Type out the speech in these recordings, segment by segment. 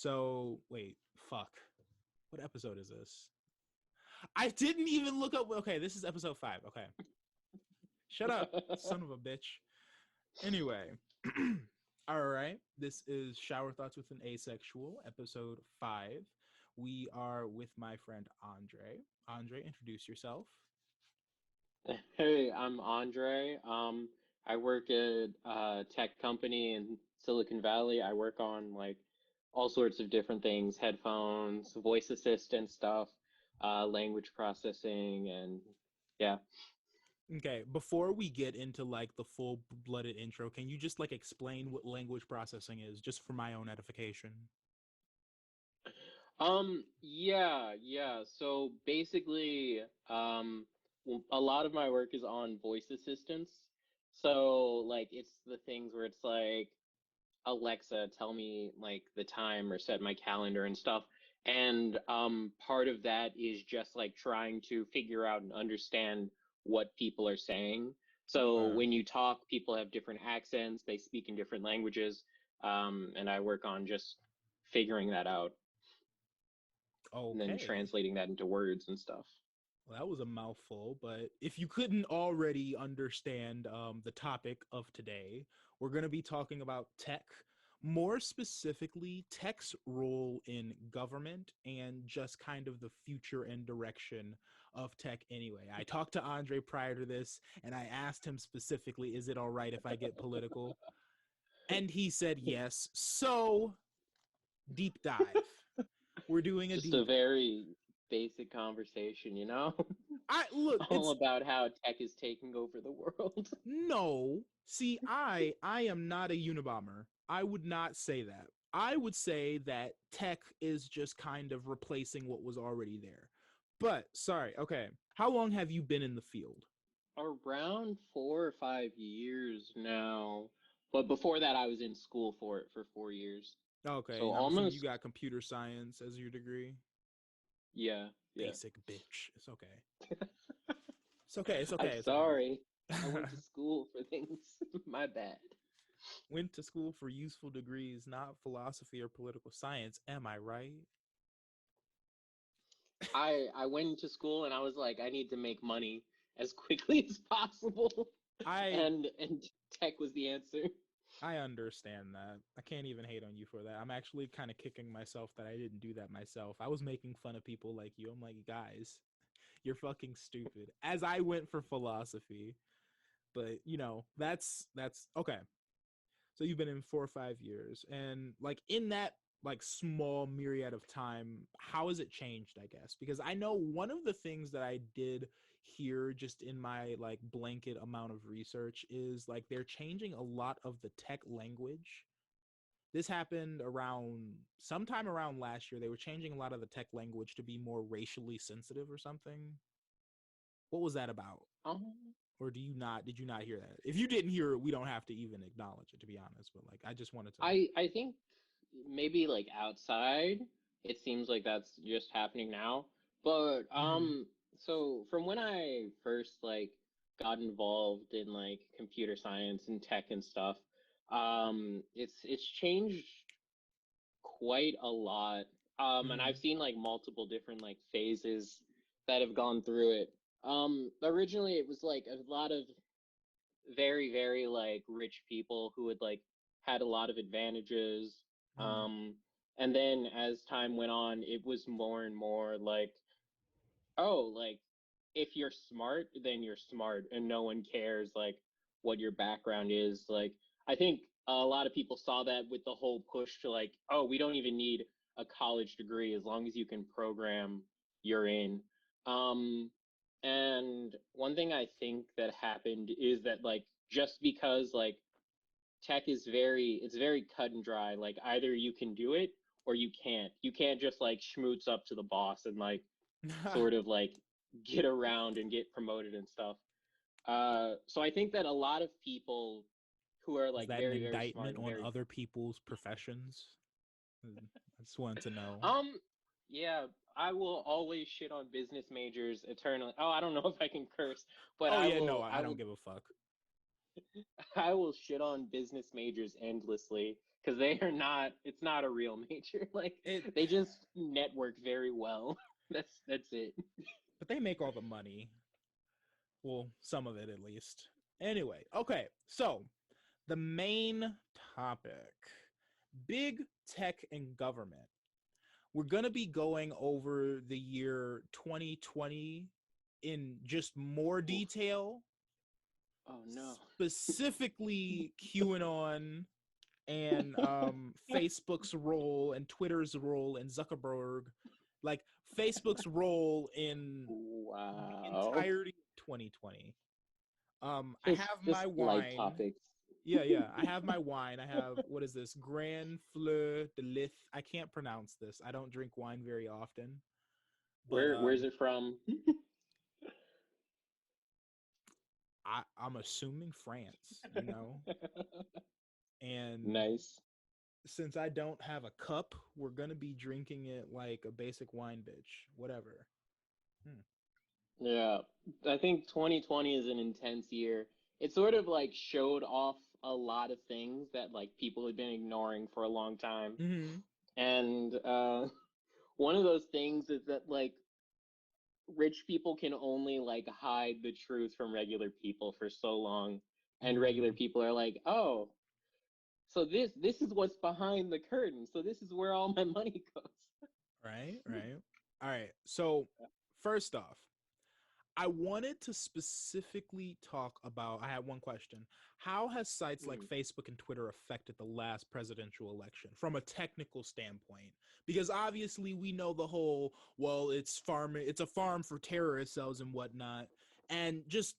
So wait, fuck. What episode is this? I didn't even look up. Okay, this is episode 5. Okay, shut up, son of a bitch. Anyway, all right. This is Shower Thoughts with an Asexual, episode 5. We are with my friend Andre. Andre, introduce yourself. Hey, I'm Andre. I work at a tech company in Silicon Valley. I work on like all sorts of different things, headphones, voice assistant stuff, language processing, and yeah. Okay, before we get into like the full-blooded intro, can you just like explain what language processing is, just for my own edification? Yeah. So basically, a lot of my work is on voice assistants. So like it's the things where it's like, Alexa, tell me like the time or set my calendar and stuff. And part of that is just like trying to figure out and understand what people are saying. So Okay. when you talk, people have different accents, they speak in different languages, and I work on just figuring that out and then Okay. translating that into words and stuff. Well, that was a mouthful, but if you couldn't already understand the topic of today, we're going to be talking about tech, more specifically, tech's role in government and just kind of the future and direction of tech anyway. I talked to Andre prior to this, and I asked him specifically, is it all right if I get political? And he said yes. So, deep dive. We're doing a Just a deep. very basic conversation, you know? I look, All it's about how tech is taking over the world. no. See, I am not a Unabomber. I would not say that. I would say that tech is just kind of replacing what was already there. But sorry, okay. How long have you been in the field? Around 4 or 5 years now. But before that, I was in school for it for 4 years. Okay, So and I'm assuming you almost, got computer science as your degree. yeah, yeah. Basic bitch. It's okay. It's okay. It's I'm okay. It's sorry. I okay. went to school for things. My bad. Went to school for useful degrees, not philosophy or political science. Am I right? I went into school and I was like, I need to make money as quickly as possible. I And tech was the answer. I understand that. I can't even hate on you for that. I'm actually kind of kicking myself that I didn't do that myself. I was making fun of people like you. I'm like, guys, you're fucking stupid. As I went for philosophy, but that's okay. So you've been in 4 or 5 years, and like in that like small myriad of time, how has it changed? I guess because I know one of the things that I did here just in my like blanket amount of research is like they're changing a lot of the tech language. This happened around sometime around last year. They were changing a lot of the tech language to be more racially sensitive or something. What was that about? Um, Or did you not hear that? If you didn't hear it, we don't have to even acknowledge it, to be honest, but like I just wanted to. I think maybe like outside, it seems like that's just happening now. But Mhm. so from when I first like got involved in like computer science and tech and stuff, it's changed quite a lot. And I've Mhm. seen like multiple different like phases that have gone through it. Originally it was like a lot of very like rich people who had like had a lot of advantages. Mhm. And then as time went on, it was more and more like, oh, like if you're smart, then you're smart, and no one cares like what your background is. Like I think a lot of people saw that with the whole push to like, oh, we don't even need a college degree as long as you can program, you're in. Um, and one thing I think that happened is that like just because like tech is it's very cut and dry. Like either you can do it or you can't. You can't just like schmooze up to the boss and like sort of like get around and get promoted and stuff. So I think that a lot of people who are Is like that an very smart indictment and on very other people's professions? I just wanted to know. um yeah, I will always shit on business majors eternally. Oh, I don't know if I can curse, but Oh yeah, no, I I don't will give a fuck. I will shit on business majors endlessly because they are not. It's not a real major. Like It, they just network very well. That's it. but they make all the money. Well, some of it at least. Anyway, okay, so the main topic: big tech and government. We're going to be going over the year 2020 in just more Oof. detail, Oh no. specifically QAnon and Facebook's role and Twitter's role and Zuckerberg, like Facebook's role in the Wow. entirety of 2020. I Just have just my light wine. topics. Yeah. I have my wine. I have, what is this? Grand Fleur de Lys. I can't pronounce this. I don't drink wine very often, but Where's it from? I'm assuming France. And Nice. since I don't have a cup, we're gonna be drinking it like a basic wine bitch. Whatever. Hmm. Yeah, I think 2020 is an intense year. It sort of like showed off a lot of things that like people had been ignoring for a long time. Mm-hmm. And one of those things is that like rich people can only like hide the truth from regular people for so long. And regular Mm. people are like, "Oh, so this is what's behind the curtain. So this is where all my money goes." Right. All right. So first off, I wanted to specifically talk about. I had one question. How has sites like Hmm. Facebook and Twitter affected the last presidential election from a technical standpoint? Because obviously we know the whole, well, it's a farm for terrorist cells and whatnot. And just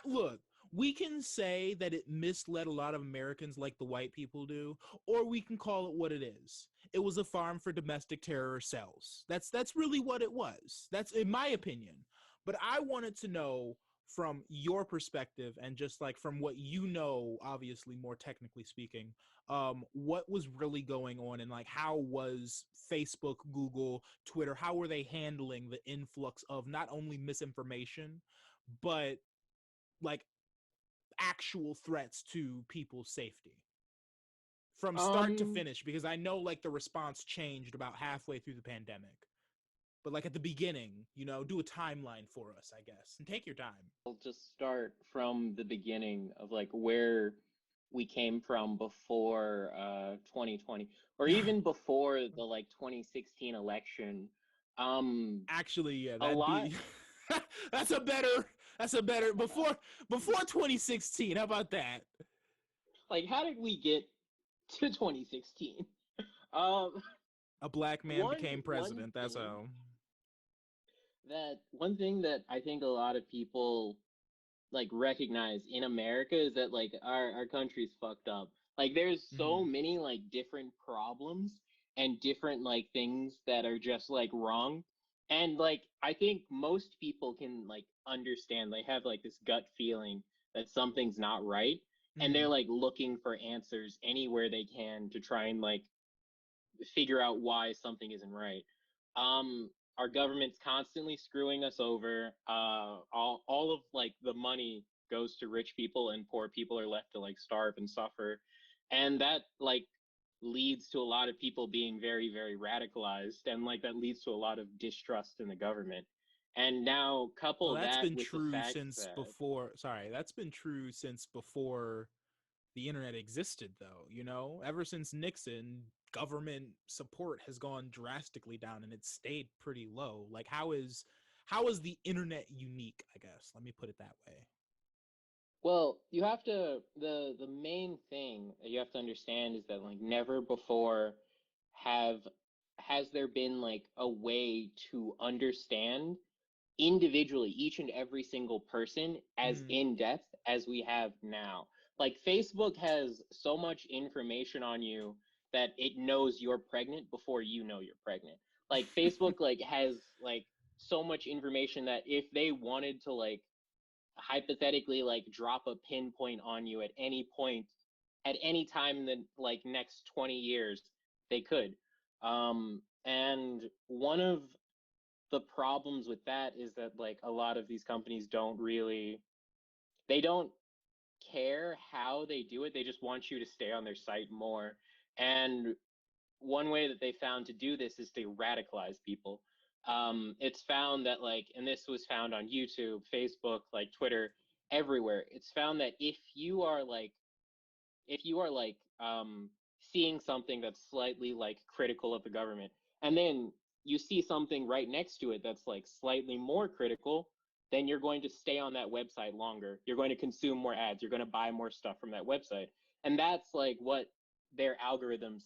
look, we can say that it misled a lot of Americans like the white people do, or we can call it what it is. It was a farm for domestic terror cells. That's really what it was. That's in my opinion. But I wanted to know from your perspective and just like from what you know, obviously more technically speaking, what was really going on and like how was Facebook, Google, Twitter, how were they handling the influx of not only misinformation, but like actual threats to people's safety from start to Um, finish? Because I know like the response changed about halfway through the pandemic. But like at the beginning, do a timeline for us, I guess, and take your time. I'll just start from the beginning of like where we came from before 2020 or even before the like 2016 election. Actually, yeah, A that'd lot be that's a better before 2016. How about that? like how did we get to 2016? Um A black man one became one president. That's thing how. one thing that I think a lot of people like recognize in America is that like our country's fucked up. Like there's so Mm-hmm. many like different problems and different like things that are just like wrong. And like I think most people can like understand. They have like this gut feeling that something's not right and they're Mm-hmm. like looking for answers anywhere they can to try and like figure out why something isn't right. Our government's constantly screwing us over. All of like the money goes to rich people, and poor people are left to like starve and suffer, and that like leads to a lot of people being very very radicalized, and like that leads to a lot of distrust in the government. And now Well, couple that's that been with the true fact since that before. Sorry, that's been true since before the internet existed, though. Ever since Nixon, government support has gone drastically down, and it's stayed pretty low. Like, how is the internet unique? I guess let me put it that way. well, you have to the main thing that you have to understand is that like never before have has there been like a way to understand individually each and every single person as Mm-hmm. in depth as we have now. Like Facebook has so much information on you that it knows you're pregnant before you know you're pregnant. Like Facebook like has like so much information that if they wanted to like hypothetically like drop a pinpoint on you at any point at any time in the like next 20 years they could. And one of the problems with that is that like a lot of these companies they don't care how they do it. They just want you to stay on their site more. And one way that they found to do this is to radicalize people. It's found that and this was found on YouTube, Facebook, like Twitter, everywhere. It's found that if you are seeing something that's slightly critical of the government, and then you see something right next to it that's slightly more critical, then you're going to stay on that website longer. You're going to consume more ads. You're going to buy more stuff from that website. And that's what their algorithms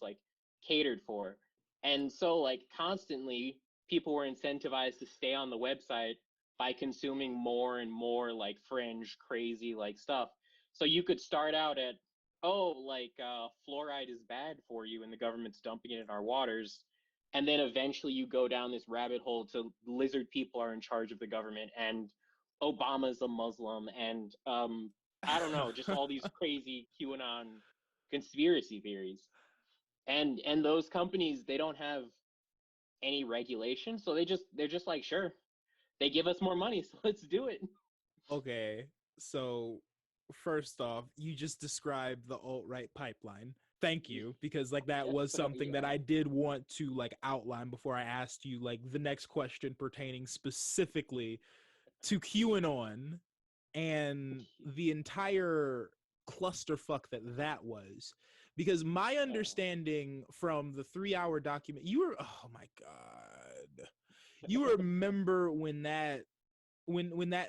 catered for. And so constantly people were incentivized to stay on the website by consuming more and more fringe crazy stuff. So you could start out at, fluoride is bad for you and the government's dumping it in our waters, and then eventually you go down this rabbit hole to lizard people are in charge of the government, and Obama's a Muslim, and I don't know, just all these crazy QAnon conspiracy theories. And those companies, they don't have any regulation, so they're just like, sure, they give us more money, so let's do it. Okay, so first off, you just described the alt-right pipeline. Thank you, because that Yeah, was so something that yeah. I did want to outline before I asked you the next question pertaining specifically to QAnon and the entire clusterfuck that was. Because my Yeah. understanding from the 3 hour document, oh my god, you remember when that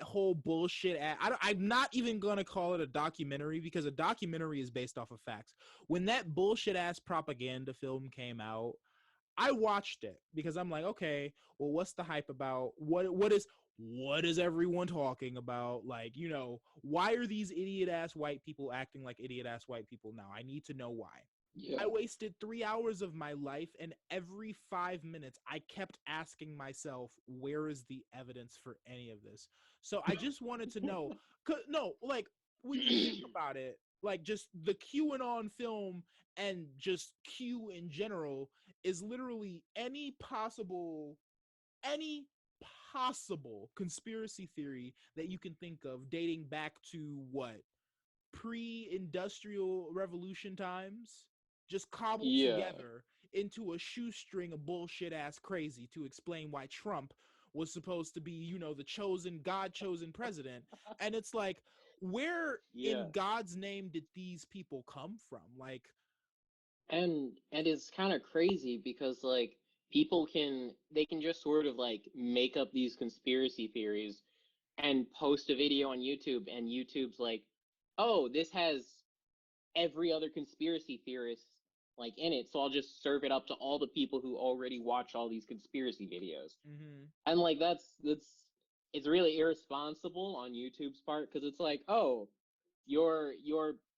whole bullshit I'm not even gonna call it a documentary, because a documentary is based off of facts. When that bullshit ass propaganda film came out, I watched it because I'm like, okay, well, what's the hype about? What is everyone talking about? Why are these idiot ass white people acting like idiot ass white people now? I need to know why. I Yeah. wasted 3 hours of my life, and every 5 minutes, I kept asking myself, where is the evidence for any of this? So I just wanted to know. No, when you think about it, just the QAnon film and just Q in general is literally any possible conspiracy theory that you can think of, dating back to what, pre-industrial revolution times, just cobbled Yeah. together into a shoestring of bullshit ass crazy to explain why Trump was supposed to be, the God chosen president. And it's like, where Yeah. in God's name did these people come from? And it's kind of crazy because people can just sort of make up these conspiracy theories and post a video on YouTube, and YouTube's like, "Oh, this has every other conspiracy theorist in it, so I'll just serve it up to all the people who already watch all these conspiracy videos." Mm-hmm. And that's it's really irresponsible on YouTube's part, because it's like, "Oh, you're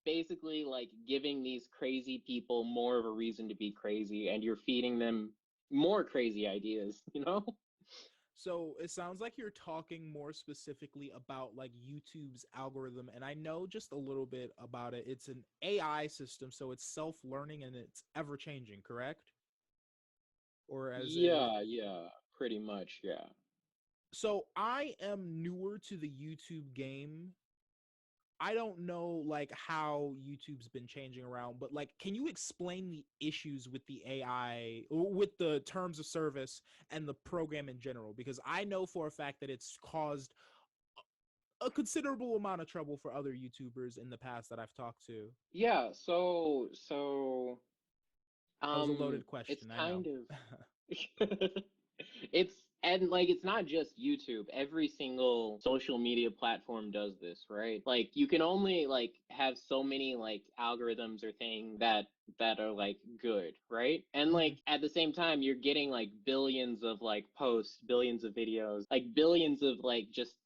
basically giving these crazy people more of a reason to be crazy, and you're feeding them more crazy ideas, you know?" So it sounds like you're talking more specifically about YouTube's algorithm, and I know just a little bit about it. It's an AI system, so it's self-learning and it's ever changing, correct? Or as in, Yeah, yeah, pretty much, yeah. so I am newer to the YouTube game. I don't know how YouTube's been changing around, but can you explain the issues with the AI, with the terms of service and the program in general? Because I know for a fact that it's caused a considerable amount of trouble for other YouTubers in the past that I've talked to. Yeah, so That was a loaded it's question, I know. kind of it's and it's not just YouTube. Every single social media platform does this, right? You can only have so many algorithms or things that are good, right? And Mhm. at the same time, you're getting billions of posts, billions of videos, billions of just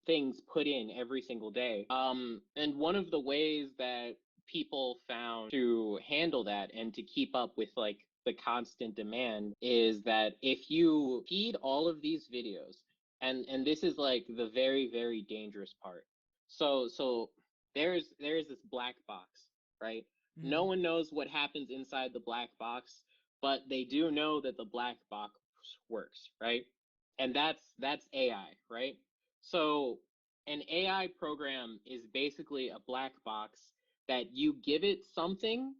things put in every single day. And one of the ways that people found to handle that and to keep up with the constant demand is that if you feed all of these videos, and this is the very, very dangerous part. So there's this black box, right? No Mhm. one knows what happens inside the black box, but they do know that the black box works, right? And that's AI, right? So an AI program is basically a black box that you give it something,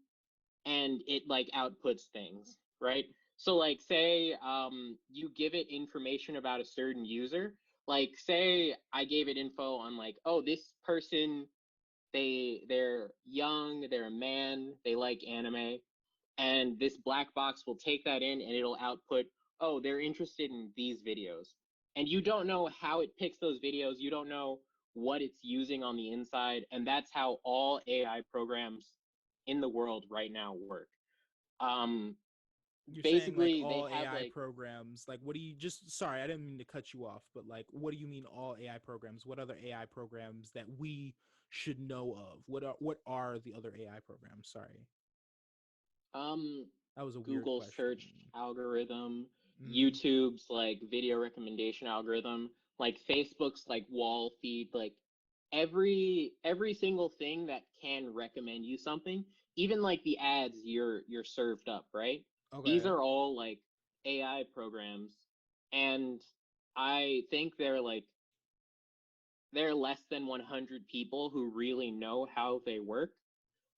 and it like outputs things, right? So like say you give it information about a certain user, like say I gave it info on like, oh, this person, they're young, they're a man, they like anime, and this black box will take that in and it'll output, oh, they're interested in these videos. And you don't know how it picks those videos, you don't know what it's using on the inside, and that's how all AI programs in the world right now work. um You're saying like Basically they all have AI like programs. Like, what do you just? Sorry, I didn't mean to cut you off, but like, what do you mean all AI programs? What other AI programs that we should know of? What are the other AI programs? Sorry, um that was a weird Google question. search algorithm, Mm, YouTube's like video recommendation algorithm, like Facebook's like wall feed, like every single thing that can recommend you something, even like the ads you're served up, right? These okay. are all like AI programs, and I think they're less than 100 people who really know how they work,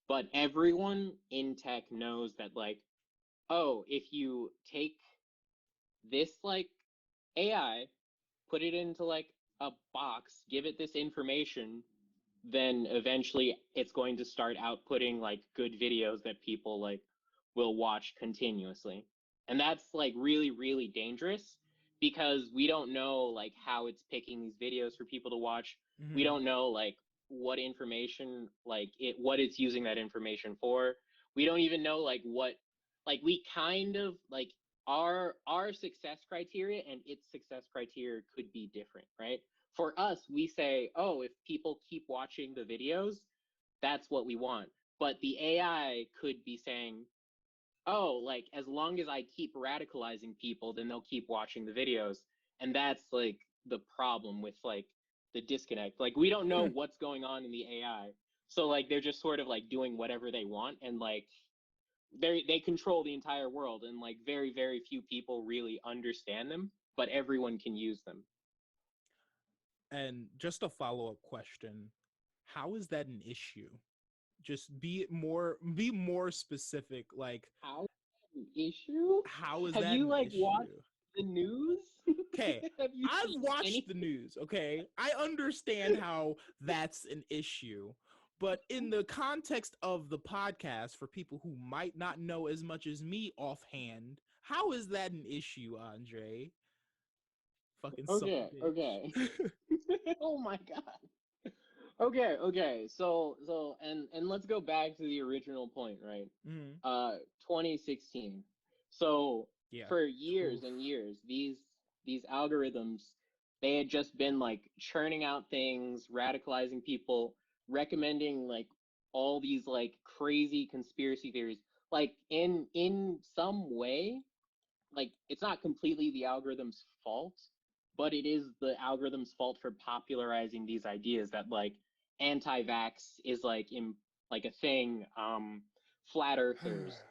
but everyone in tech knows that like, oh, if you take this like AI, put it into like a box, give it this information, then eventually it's going to start outputting like good videos that people like will watch continuously. And that's like really, really dangerous because we don't know like how it's picking these videos for people to watch. We Mm-hmm. don't know like what information like it what it's using that information for. We don't even know like what like we kind of like our success criteria and its success criteria could be different, right? For us, we say, oh, if people keep watching the videos, that's what we want. But the AI could be saying, oh, like as long as I keep radicalizing people, then they'll keep watching the videos. And that's like the problem with like the disconnect. Like we don't know what's going on in the AI. So like they're just sort of like doing whatever they want, and like they control the entire world, and like very, very few people really understand them, but everyone can use them. And just a follow up question: how is that an issue? Just be more specific. Like, How an issue? how is Have that you an like watched issue? the news? Okay, Have you I've seen watched the anything? news. Okay, I understand how that's an issue, but in the context of the podcast, for people who might not know as much as me offhand, how is that an issue, Andre? Fucking son of Okay, a okay. bitch. Oh my god. Okay, okay. So and let's go back to the original point, right? Mm-hmm. 2016. So Yeah. for years Oof. and years, these algorithms, they had just been like churning out things, radicalizing people, recommending like all these like crazy conspiracy theories. Like in some way, like it's not completely the algorithm's fault, but it is the algorithm's fault for popularizing these ideas that like anti-vax is like in like a thing, flat earthers,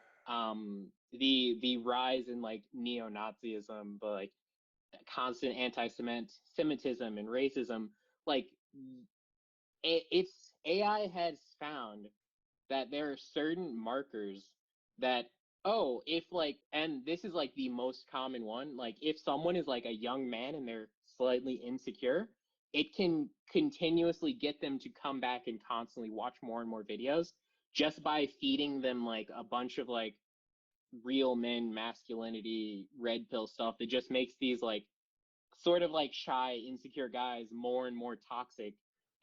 the rise in like neo-Nazism, but like constant anti-Semitism and racism, like it's AI has found that there are certain markers that, oh, if like, and this is like the most common one, like if someone is like a young man and they're slightly insecure, it can continuously get them to come back and constantly watch more and more videos just by feeding them like a bunch of like real men masculinity red pill stuff that just makes these like sort of like shy, insecure guys more and more toxic.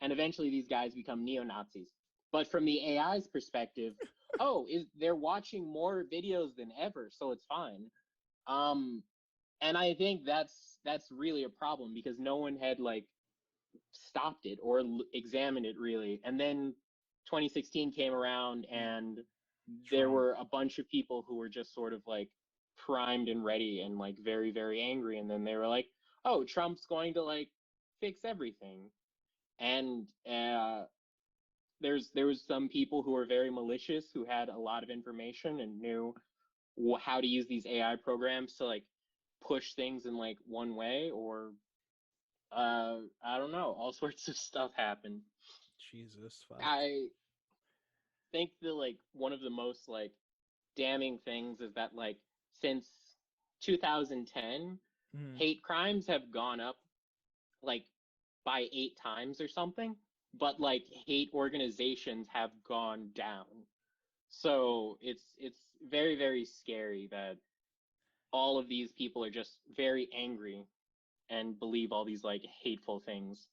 And eventually these guys become neo Nazis. But from the AI's perspective, oh, is they're watching more videos than ever, so it's fine. Um, and I think that's really a problem because no one had like stopped it or examined it really. And then 2016 came around, and there Trump. were a bunch of people who were just sort of like primed and ready and like very, very angry. And then they were like, oh, Trump's going to like fix everything. And there was some people who were very malicious who had a lot of information and knew how to use these AI programs to like push things in like one way, or I don't know, all sorts of stuff happened. Jesus fuck. I think that like one of the most like damning things is that like since 2010, Mhm. hate crimes have gone up like by 8 times or something, but like hate organizations have gone down. So it's very, very scary that all of these people are just very angry and believe all these like hateful things.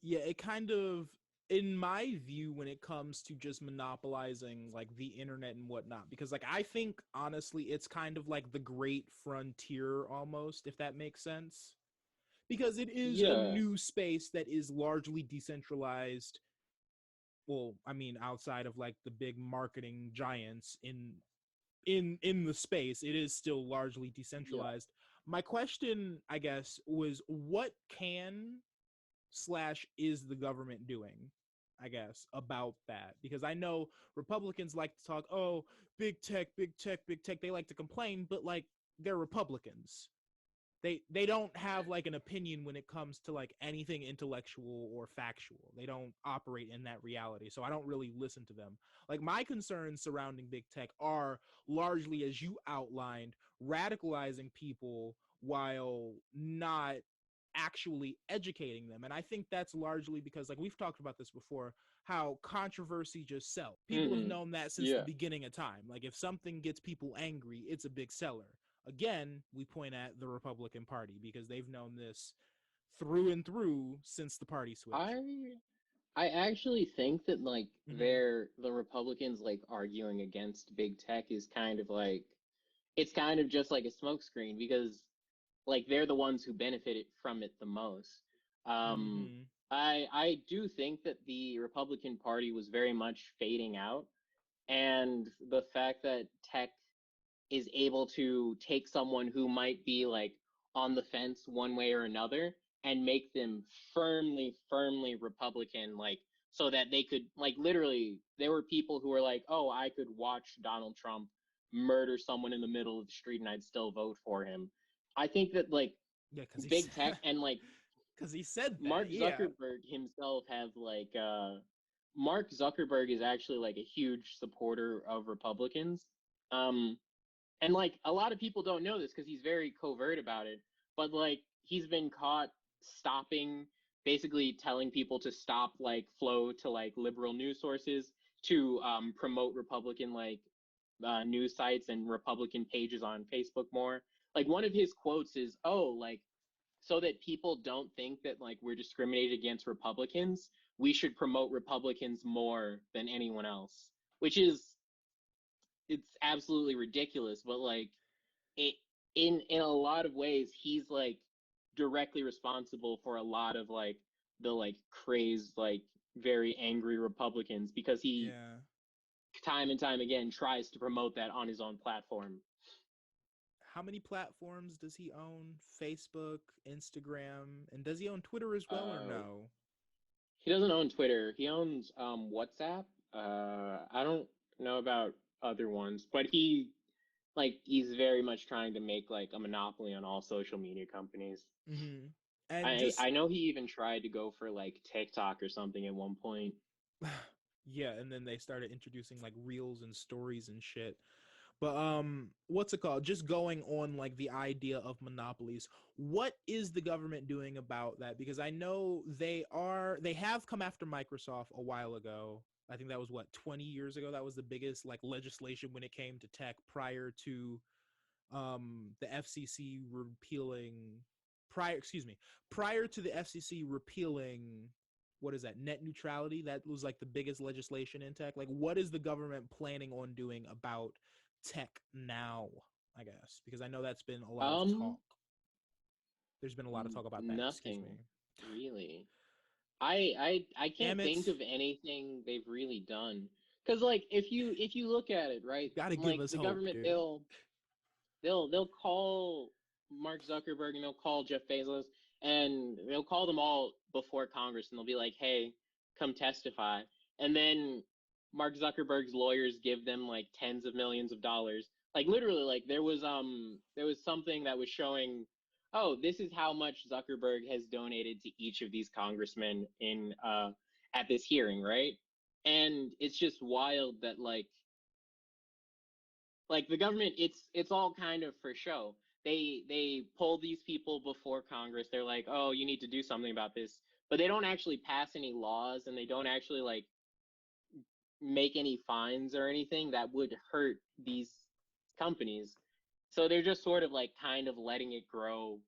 Yeah, it kind of, in my view, when it comes to just monopolizing like the internet and whatnot, because like I think honestly it's kind of like the great frontier almost, if that makes sense, because it is a Yeah. new space that is largely decentralized. Well, I mean, outside of like the big marketing giants in the space, it is still largely Yeah. decentralized. My question, I guess, was what can slash is the government doing, I guess, about that? Because I know Republicans like to talk, oh, big tech, big tech, big tech. They like to complain, but like they're Republicans. They don't have like an opinion when it comes to like anything intellectual or factual. They don't operate in that reality. So I don't really listen to them. Like my concerns surrounding big tech are largely, as you outlined, radicalizing people while not actually educating them. And I think that's largely because, like we've talked about this before, how controversy just sells. People have Mm-hmm. known that since the Yeah. beginning of time. Like if something gets people angry, it's a big seller. Again, we point at the Republican Party because they've known this through and through since the party switch. I I actually think that like Mm-hmm. the Republicans like arguing against big tech is kind of like it's kind of just like a smokescreen because like they're the ones who benefited from it the most. Um, Mm-hmm. I do think that the Republican Party was very much fading out, and the fact that tech is able to take someone who might be like on the fence one way or another and make them firmly, firmly Republican, like so that they could like literally there were people who were like, oh, I could watch Donald Trump murder someone in the middle of the street and I'd still vote for him. I think that like Yeah, because he big tech said, and like because he said that. Mark Yeah. Zuckerberg himself have like Mark Zuckerberg is actually like a huge supporter of Republicans. Um and like a lot of people don't know this because he's very covert about it, but like he's been caught stopping, basically telling people to stop like flow to like liberal news sources to promote Republican like news sites and Republican pages on Facebook more. Like one of his quotes is, "Oh, like so that people don't think that like we're discriminated against Republicans, we should promote Republicans more than anyone else," which is it's absolutely ridiculous, but like it in a lot of ways he's like directly responsible for a lot of like the like crazed like very angry Republicans because he Yeah. time and time again tries to promote that on his own platform. How many platforms does he own? Facebook, Instagram, and does he own Twitter as well or Uh, no? he doesn't own Twitter. He owns WhatsApp. I don't know about other ones, but he's very much trying to make like a monopoly on all social media companies. Mm-hmm. And I just know he even tried to go for like TikTok or something at one point. yeah, and then they started introducing like reels and stories and shit. But what's it called? Just going on like the idea of monopolies. What is the government doing about that? Because I know they have come after Microsoft a while ago. I think that was what 20 years ago. That was the biggest like legislation when it came to tech prior to the FCC repealing prior to the FCC repealing what is that net neutrality. That was like the biggest legislation in tech. Like what is the government planning on doing about tech now, I guess, because I know that's been a lot of talk. Um, There's been a lot of talk about that, excuse Nothing me. really. I Damn can't it. think of anything they've really done. Cause like if you look at it, right, Gotta give like us the hope, government dude. they'll call Mark Zuckerberg and they'll call Jeff Bezos and they'll call them all before Congress and they'll be like, hey, come testify. And then Mark Zuckerberg's lawyers give them like tens of millions of dollars. Like literally, like there was something that was showing, oh, this is how much Zuckerberg has donated to each of these congressmen in at this hearing, right? And it's just wild that like like the government, it's all kind of for show. They pull these people before Congress. They're like, oh, you need to do something about this, but they don't actually pass any laws, and they don't actually like make any fines or anything that would hurt these companies. So they're just sort of like kind of letting it grow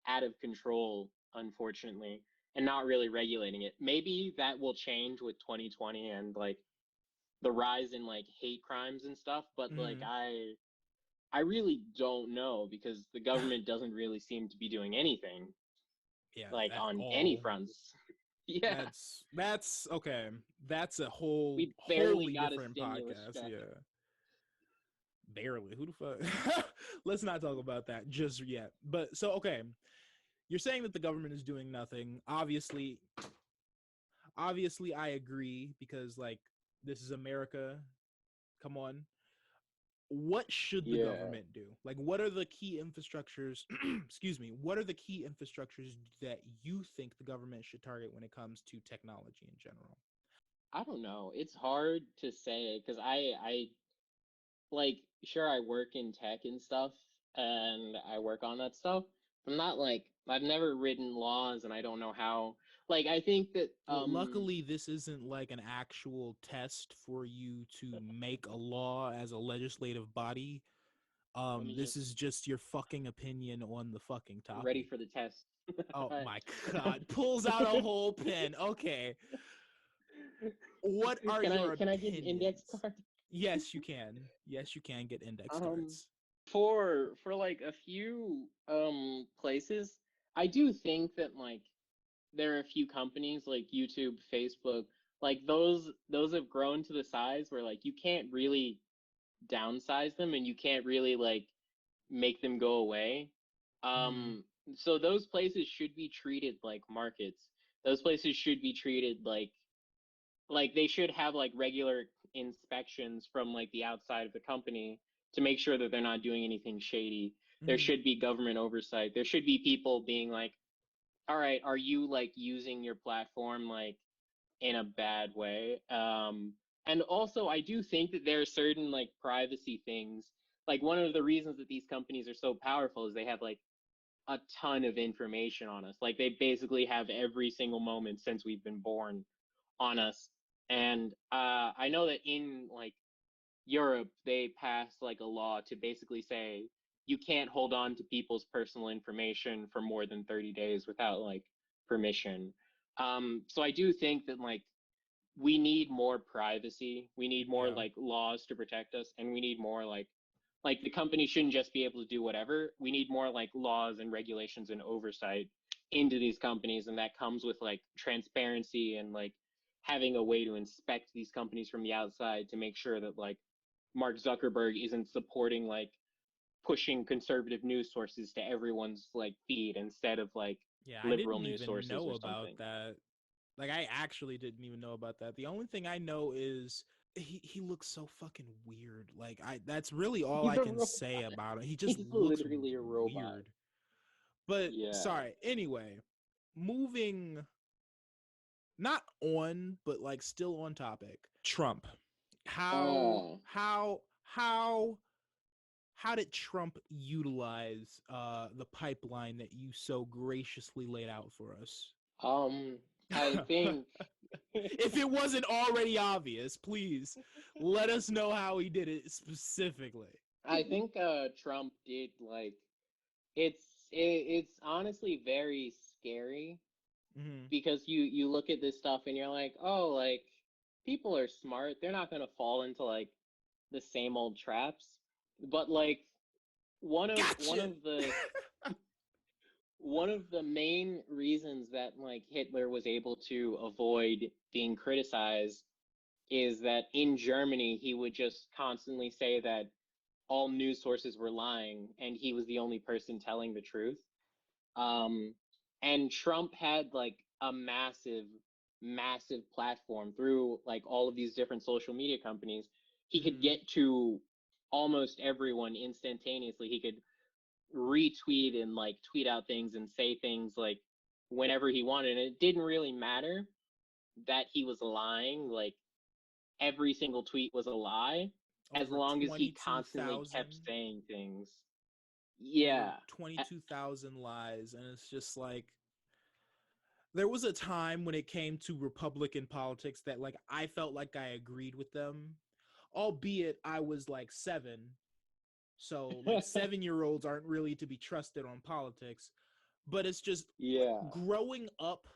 out of control, unfortunately, and not really regulating it. Maybe that will change with 2020 and like the rise in like hate crimes and stuff, but like Mm. I really don't know because the government doesn't really seem to be doing anything Yeah, like at on any all. fronts. Yeah, That's okay. That's a whole we barely wholly got a different stimulus podcast. check. Yeah. Barely. Who the fuck? Let's not talk about that just yet. But so okay, you're saying that the government is doing nothing. Obviously I agree because like this is America. Come on. What should the Yeah. government do? Like what are the key infrastructures, excuse me, what are the key infrastructures that you think the government should target when it comes to technology in general? I don't know. It's hard to say because I like sure I work in tech and stuff and I work on that stuff. I'm not like I've never written laws and I don't know how. Like I think that Well, luckily, this isn't like an actual test for you to make a law as a legislative body. let me This just is just your fucking opinion on the fucking ready topic. for the test. Oh my god, pulls out a whole pen. Okay, what are can your I get an index opinions? card? Yes, you can. Yes, you can get index Um cards. for like a few places, I do think that like there are a few companies like YouTube, Facebook, like those have grown to the size where like you can't really downsize them and you can't really like make them go away. Mm, So those places should be treated like markets. Those places should be treated like they should have like regular inspections from like the outside of the company to make sure that they're not doing anything shady. There mm, should be government oversight. There should be people being like, all right, are you like using your platform like in a bad way? And also I do think that there are certain like privacy things. Like one of the reasons that these companies are so powerful is they have like a ton of information on us. Like they basically have every single moment since we've been born on us. And I know that in like Europe, they passed like a law to basically say you can't hold on to people's personal information for more than 30 days without like permission. So I do think that like we need more privacy. We need more yeah. like laws to protect us, and we need more like the company shouldn't just be able to do whatever. We need more like laws and regulations and oversight into these companies, and that comes with like transparency and like having a way to inspect these companies from the outside to make sure that like Mark Zuckerberg isn't supporting like pushing conservative news sources to everyone's like feed instead of like Yeah, I liberal didn't news even sources know or about something. that. Like I actually didn't even know about that. The only thing I know is he looks so fucking weird. Like I that's really all He's I a can robot. say about it. He just He's looks literally a robot. weird. But Yeah. sorry. Anyway, moving not on, but like still on topic. Trump. How Uh, how how how did Trump utilize the pipeline that you so graciously laid out for us? um, I think If it wasn't already obvious, please let us know how he did it specifically. I think Trump did like it's honestly very scary Mm-hmm. because you look at this stuff and you're like, oh, like people are smart. They're not gonna fall into like the same old traps. But like one of one Gotcha. of the one of the main reasons that like Hitler was able to avoid being criticized is that in Germany he would just constantly say that all news sources were lying and he was the only person telling the truth. Um, and Trump had like a massive platform through like all of these different social media companies. He could Mm-hmm. get to almost everyone instantaneously. He could retweet and like tweet out things and say things like whenever he wanted. And it didn't really matter that he was lying. Like every single tweet was a lie. as over long as he constantly 22,000 kept saying things. over Yeah. Uh, 22,000 lies, and it's just like there was a time when it came to Republican politics that like I felt like I agreed with them, albeit I was like 7. So like 7-year-olds aren't really to be trusted on politics, but it's just like yeah. growing up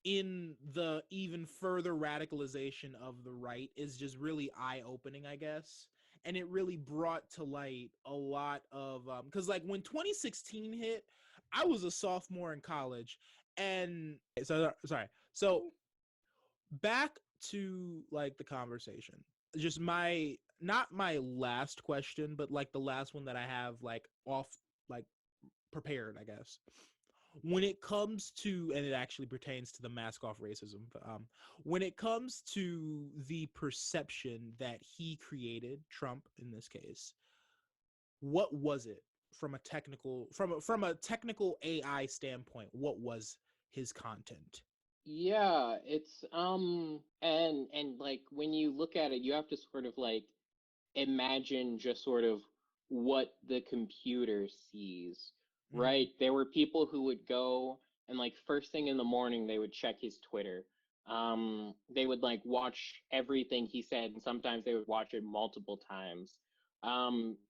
in the even further radicalization of the right is just really eye-opening, I guess. And it really brought to light a lot of because like when 2016 hit, I was a sophomore in college, and so sorry. So back to like the conversation. Just my not my last question, but like the last one that I have like off like prepared, I guess. When it comes to, and it actually pertains to the mask off racism, when it comes to the perception that he created, Trump in this case, what was it from a technical AI standpoint? What was his content? Yeah, it's and like when you look at it, you have to sort of like imagine just sort of what the computer sees, Mm-hmm. right? There were people who would go and like first thing in the morning they would check his Twitter. They would like watch everything he said, and sometimes they would watch it multiple times.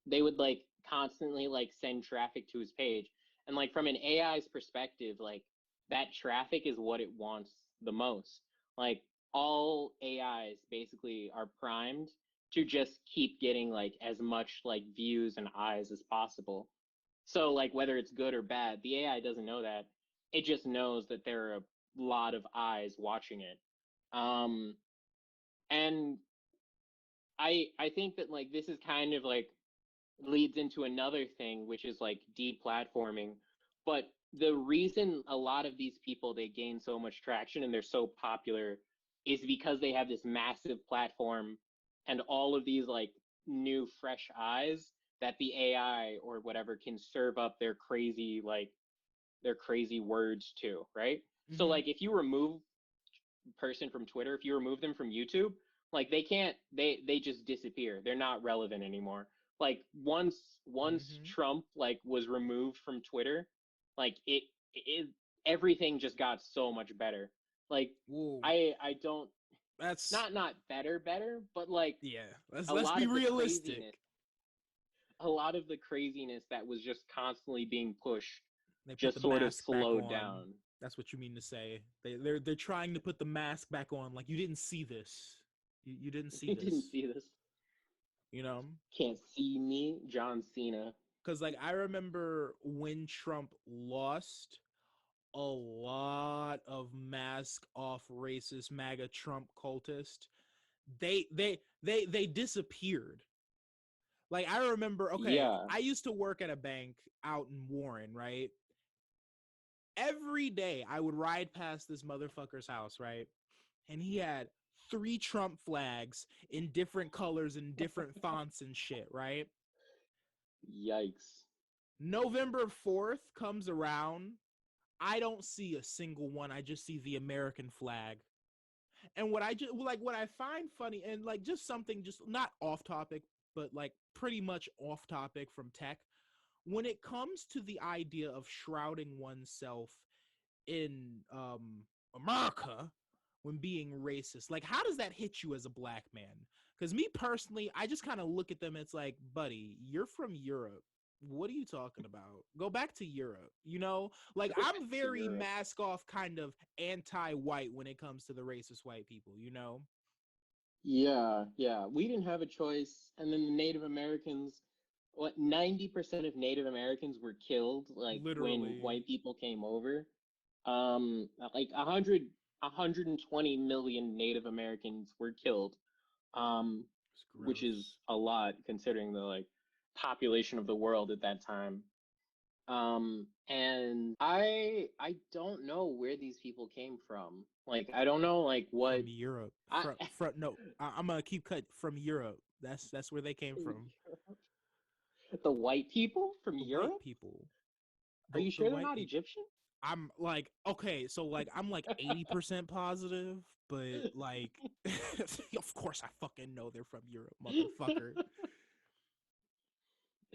They would like constantly like send traffic to his page. And like from an AI's perspective, like that traffic is what it wants the most. Like all AIs basically are primed to just keep getting like as much like views and eyes as possible. So like whether it's good or bad, the AI doesn't know that. It just knows that there are a lot of eyes watching it. Um and I think that like this is kind of like leads into another thing, which is like deplatforming. But the reason a lot of these people they gain so much traction and they're so popular is because they have this massive platform and all of these like new fresh eyes that the AI or whatever can serve up their crazy words to, right? So Mm-hmm. like if you remove a person from Twitter, if you remove them from YouTube, like they can't they just disappear. They're not relevant anymore. Like once Mm-hmm. Trump like was removed from Twitter, like it everything just got so much better. Like Whoa, I don't that's not better, but like yeah. Let's a let's lot be of the realistic. craziness, a lot of the craziness that was just constantly being pushed They put the just sort of mask back slowed on. down. That's what you mean to say. They're trying to put the mask back on. Like you didn't see this. You didn't see You didn't this. see this. You know, Can't see me, John Cena. because like I remember when Trump lost, a lot of mask off racist MAGA Trump cultists. They disappeared. Like I remember, okay, Yeah. I used to work at a bank out in Warren, right? Every day I would ride past this motherfucker's house, right? And he had 3 Trump flags in different colors and different fonts and shit, right? Yikes. November 4th comes around. I don't see a single one. I just see the American flag. And what I find funny and like just something just not off topic, but like pretty much off topic from tech, when it comes to the idea of shrouding oneself in America when being racist, like how does that hit you as a black man? Because me personally, I just kind of look at them. It's like, buddy, you're from Europe. What are you talking about? Go back to Europe. You know, like Go I'm back to very Europe. mask off, kind of anti-white when it comes to the racist white people. You know, Yeah, yeah. We didn't have a choice. And then the Native Americans, what, 90% of Native Americans were killed, like when literally, white people came over. Like 120 million Native Americans were killed, um, it's which is gross. a lot considering the like population of the world at that time. And I don't know where these people came from. Like I don't know like what From Europe, I from no, I'm gonna keep cut from Europe. That's where they came from. the white people from The white Europe? people, Are you the sure they're white not people. Egyptian? I'm like, okay, so like I'm like 80% positive, but like of course I fucking know they're from Europe, motherfucker.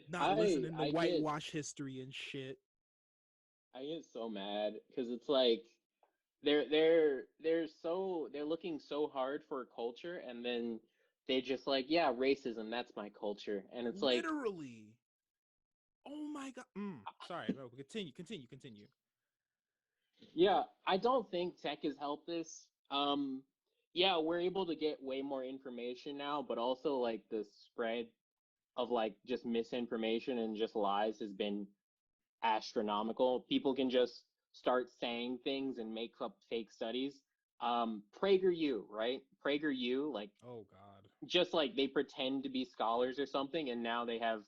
Not I listening to I get whitewash history and shit. I get so mad because it's like they're looking so hard for a culture, and then they just like, yeah, racism, that's my culture. And it's like, Literally. Oh my god. Sorry, no, continue. yeah, I don't think tech has helped this. Yeah, we're able to get way more information now, but also like the spread of like just misinformation and just lies has been astronomical. People can just start saying things and make up fake studies. PragerU, right? PragerU, like Oh god. just like they pretend to be scholars or something, and now they have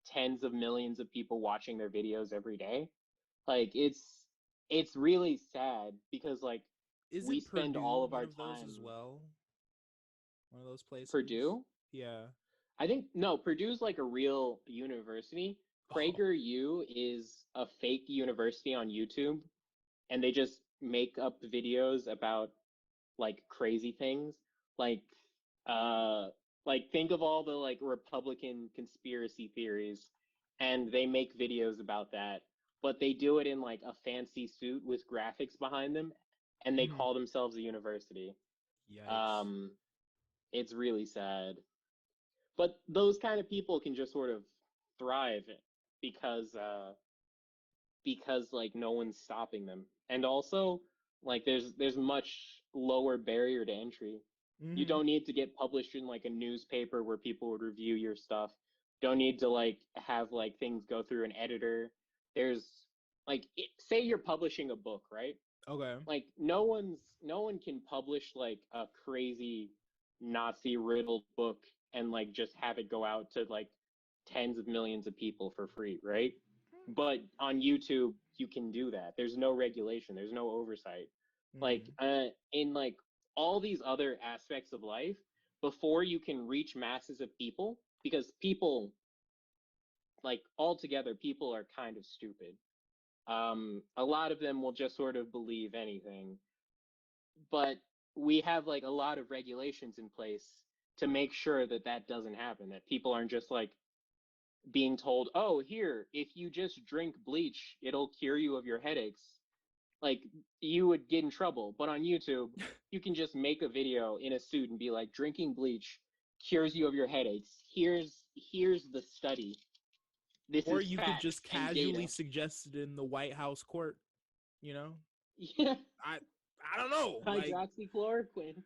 tens of millions of people watching their videos every day. Like it's really sad because like we Isn't spend Purdue all of one our of those as time. well? One of those places? Purdue, Yeah. I think no, Purdue's like a real university. Oh. PragerU is a fake university on YouTube, and they just make up videos about like crazy things, like uh think of all the like Republican conspiracy theories, and they make videos about that, but they do it in like a fancy suit with graphics behind them, and they Mhm. call themselves a university. Yikes. um it's really sad, but those kind of people can just sort of thrive because like no one's stopping them. And also like there's much lower barrier to entry. You Mhm. don't need to get published in like a newspaper where people would review your stuff. Don't need to like have like things go through an editor. There's like say you're publishing a book, right? Okay. Like no one can publish like a crazy Nazi riddled book and like just have it go out to like tens of millions of people for free, right? But on YouTube you can do that. There's no regulation, there's no oversight. Like Mhm. in like all these other aspects of life, before you can reach masses of people, because people like altogether people are kind of stupid. A lot of them will just sort of believe anything, but we have like a lot of regulations in place to make sure that that doesn't happen, that people aren't just like being told, oh, here, if you just drink bleach it'll cure you of your headaches. Like you would get in trouble. But on YouTube you can just make a video in a suit and be like, drinking bleach cures you of your headaches. Here's the study. This Or is you could facts just and casually data. suggest it in the White House court, you know? Yeah. I I don't know. Like Hydroxychloroquine. you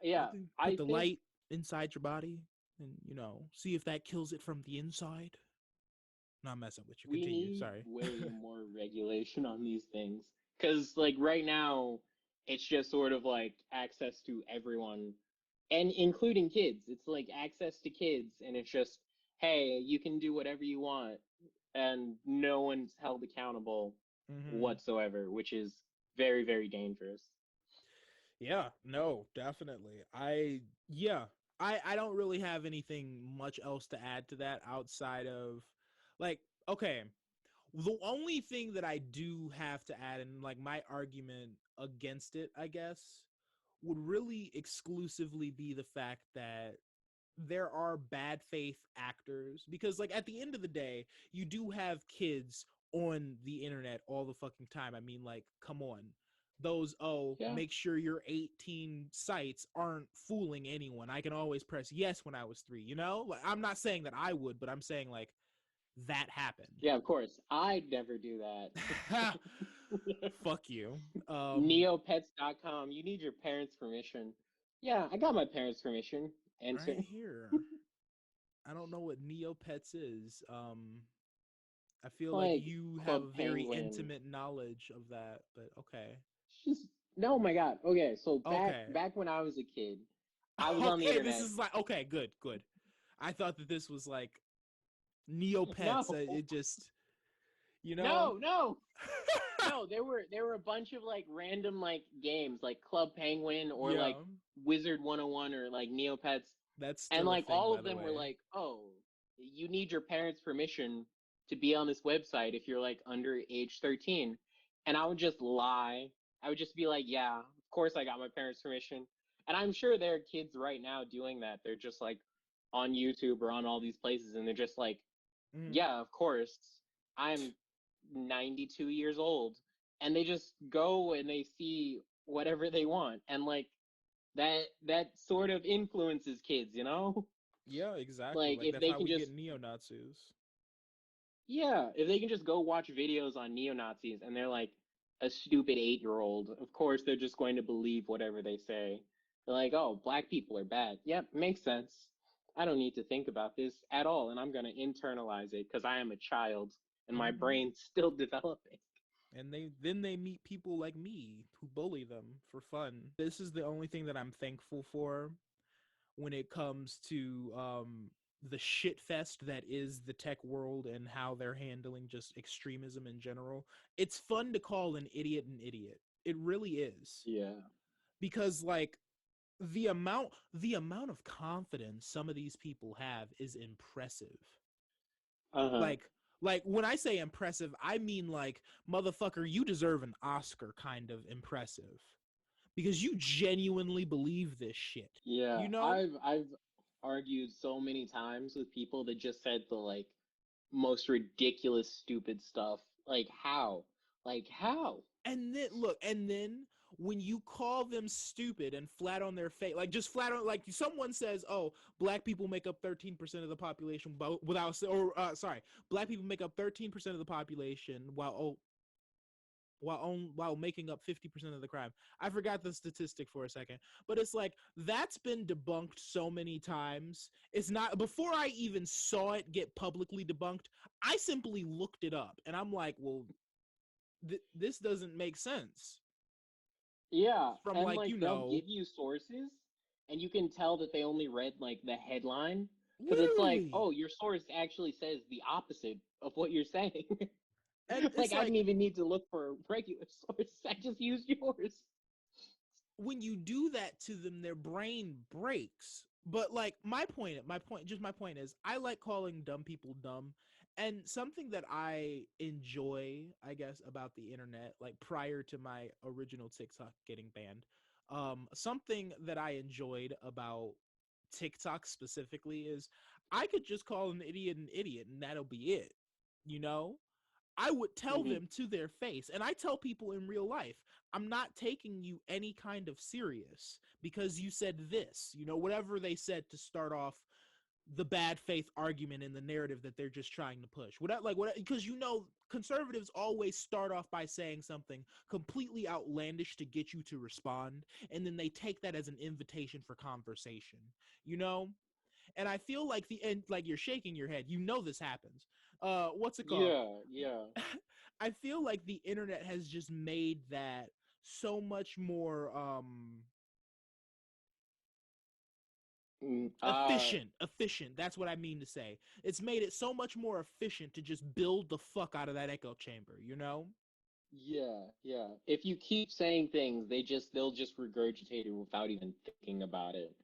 Yeah, can put I the think light inside your body and, see if that kills it from the inside. Not messing with you. we Continue. need Sorry. way more regulation on these things, because like right now it's just sort of like access to everyone, and including kids. It's like access to kids, and it's just, hey, you can do whatever you want, and no one's held accountable Mhm. whatsoever, which is very, very dangerous. Yeah, no, definitely. I don't really have anything much else to add to that outside of like okay, the only thing that I do have to add and like my argument against it, I guess, would really exclusively be the fact that there are bad faith actors because like at the end of the day, you do have kids on the internet all the fucking time. I mean, like, come on. Those Yeah. make sure you're 18 sites aren't fooling anyone. I can always press yes when I was 3, you know? Like, I'm not saying that I would, but I'm saying like that happened. Yeah, of course. I'd never do that. Fuck you. Neopets.com. You need your parents' permission. Yeah, I got my parents' permission. Enter. Right here. I don't know what Neopets is. I feel like Like you have Club a very Penguin. intimate knowledge of that, but okay. Just no, my God. Okay, so Okay. back when I was a kid, I was on the Okay, this internet. is like okay, good. I thought that this was like Neopets. No, It just, you know. no. No, there were a bunch of like random like games like Club Penguin or Yeah, like Wizard 101 or like Neopets, that's and still a like thing, all by of the them were way. like, oh, you need your parents' permission to be on this website if you're like under age 13. and I would just lie. I would just be like, yeah, of course I got my parents' permission. And I'm sure there are kids right now doing that. They're just like on YouTube or on all these places, and they're just like, Mm-hmm. yeah, of course. I'm 92 years old. And they just go and they see whatever they want. And like that sort of influences kids, you know? Yeah, exactly. Like Like if that's they how can we just get neo-Nazis. yeah, if they can just go watch videos on neo-Nazis and they're like a stupid 8-year-old, of course they're just going to believe whatever they say. They're like, "Oh, black people are bad." Yep, makes sense. I don't need to think about this at all, and I'm going to internalize it because I am a child and my Mm-hmm. brain's still developing. And they meet people like me who bully them for fun. This is the only thing that I'm thankful for when it comes to the shit fest that is the tech world and how they're handling just extremism in general. It's fun to call an idiot. It really is. Yeah. Because like the amount of confidence some of these people have is impressive. Uh-huh. Like when I say impressive, I mean like motherfucker, you deserve an Oscar kind of impressive because you genuinely believe this shit. Yeah, You know? I've argued so many times with people that just said the like most ridiculous stupid stuff. Like how? Like how? And then look, and then when you call them stupid and flat on their face, like just flat on, like someone says, "Oh, black people make up 13% of the population," without, or sorry, black people make up 13% of the population, while making up 50% of the crime. I forgot the statistic for a second, but it's like that's been debunked so many times. It's not before I even saw it get publicly debunked. I simply looked it up, and I'm like, well, this doesn't make sense. Yeah, From and like like they'll give you sources and you can tell that they only read like the headline because it's like, literally, "Oh, your source actually says the opposite of what you're saying." and Like it's I didn't like even need to look for a regular source. I just used yours. when you do that to them, their brain breaks. But like my point is, I like calling dumb people dumb, and something that I enjoy, I guess, about the internet, like prior to my original TikTok getting banned, something that I enjoyed about TikTok specifically is I could just call an idiot, and that'll be it. You know, I would tell Hmm. them to their face. And I tell people in real life, I'm not taking you any kind of serious because you said this, whatever they said to start off the bad faith argument in the narrative that they're just trying to push. Because conservatives always start off by saying something completely outlandish to get you to respond, and then they take that as an invitation for conversation. You know? And I feel like like you're shaking your head. This happens. What's it called? Yeah, yeah. I feel like the internet has just made that so much more Mm, efficient. That's what I mean to say. It's made it so much more efficient to just build the fuck out of that echo chamber. yeah, yeah. If you keep saying things, they'll just regurgitate it without even thinking about it.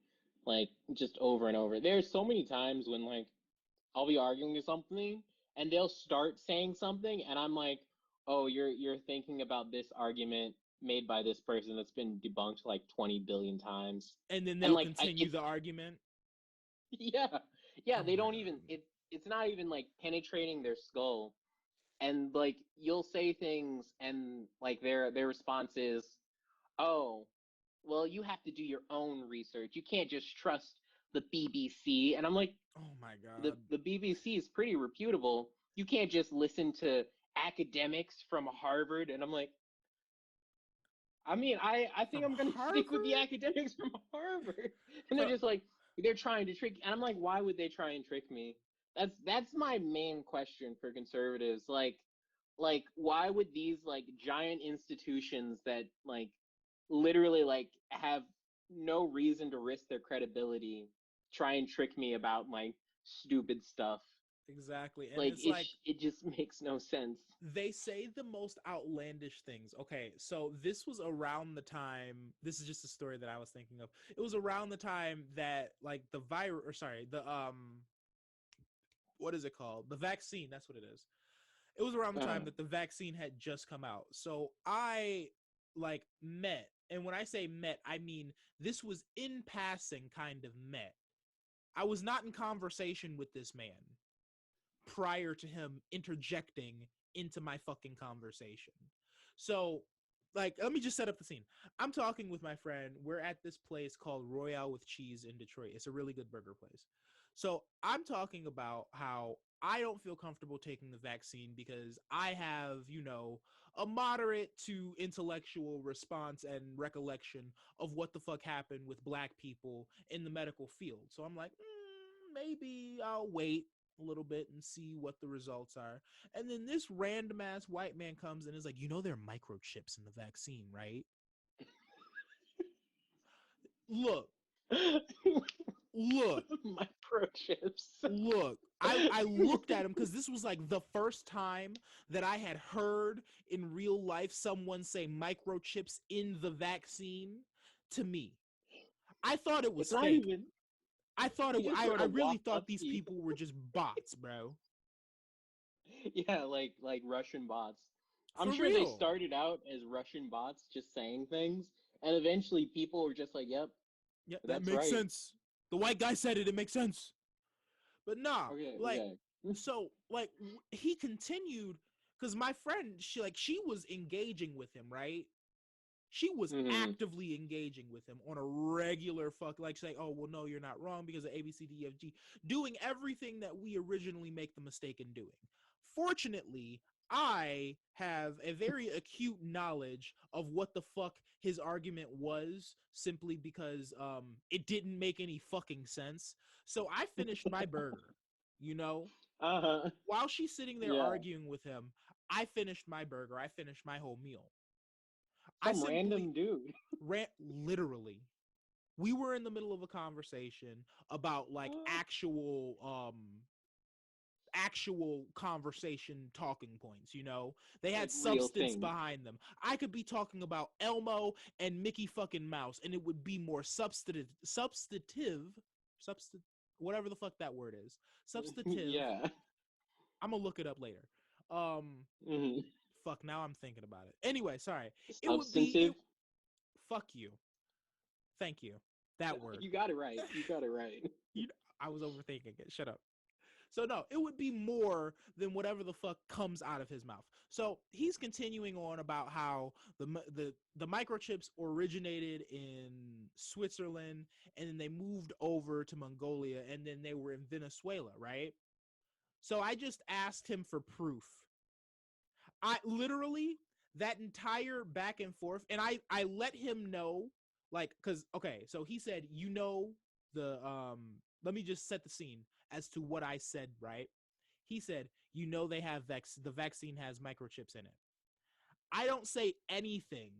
Like just over and over. There's so many times when like I'll be arguing with something and they'll start saying something and I'm like, "Oh, you're thinking about this argument made by this person that's been debunked like 20 billion times." And then And they'll like continue it's the argument. yeah. Yeah, Oh they my don't god. even it's not even like penetrating their skull. And like you'll say things and like their response is, "Oh, well, you have to do your own research. You can't just trust the BBC." And I'm like, Oh my the god. the BBC is pretty reputable. You can't just listen to academics from Harvard. And I'm like, I mean, I think From I'm gonna stick with the Harvard? academics from Harvard. And they're From just like, they're trying to trick. And I'm like, why would they try and trick me? That's my main question for conservatives. Like why would these like giant institutions that like literally like have no reason to risk their credibility try and trick me about my stupid stuff? exactly. And Like it's like it just makes no sense. they say the most outlandish things. Okay, so this was around the time. This is just a story that I was thinking of. It was around the time that like the virus, or sorry, the what is it called? The vaccine. That's what it is. It was around the Uh, time that the vaccine had just come out. So I like met, and when I say met, I mean this was in passing kind of met. I was not in conversation with this man prior to him interjecting into my fucking conversation. So, like, let me just set up the scene. I'm talking with my friend. We're at this place called Royale with Cheese in Detroit. It's a really good burger place. So, I'm talking about how I don't feel comfortable taking the vaccine because I have, a moderate to intellectual response and recollection of what the fuck happened with black people in the medical field. So I'm like, maybe I'll wait a little bit and see what the results are. And then this random ass white man comes and is like, there are microchips in the vaccine, right? Look, look, microchips. look. I looked at him because this was like the first time that I had heard in real life someone say microchips in the vaccine to me. I thought it was It's not fake. even. I thought He just sort I of really walked thought up these to you. people were just bots, bro. Yeah, like Russian bots. I'm For sure they real. started out as Russian bots just saying things, and eventually people were just like, "Yep, Yeah, that that's makes right." sense. The white guy said it. It makes sense. But nah, Okay, like, okay. so, like, he continued because my friend, she was engaging with him, right? She was hmm actively engaging with him on a regular like saying, oh, well, no, you're not wrong because of A, B, C, D, E, F, G, doing everything that we originally make the mistake in doing. Fortunately, I have a very acute knowledge of what the fuck his argument was simply because it didn't make any fucking sense. So I finished my burger, you know? Uh-huh. While she's sitting there Yeah. arguing with him, I finished my burger. I finished my whole meal. I Some simply random dude. ran literally. We were in the middle of a conversation about like actual conversation talking points, they Like had real substance things. behind them. I could be talking about Elmo and Mickey fucking Mouse and it would be more substantive, whatever the fuck that word is, substantive. Yeah. I'm gonna look it up later. um hmm Fuck, now I'm thinking about it. Anyway, sorry. It would be it. Substantive. Fuck you. Thank you. That word. You got it right. You got it right. you, I was overthinking it. Shut up. So no, it would be more than whatever the fuck comes out of his mouth. So he's continuing on about how the microchips originated in Switzerland and then they moved over to Mongolia and then they were in Venezuela, right? So I just asked him for proof. I literally that entire back and forth, and I let him know, like, because okay, so he said, the let me just set the scene as to what I said, right? He said, they have the vaccine has microchips in it. I don't say anything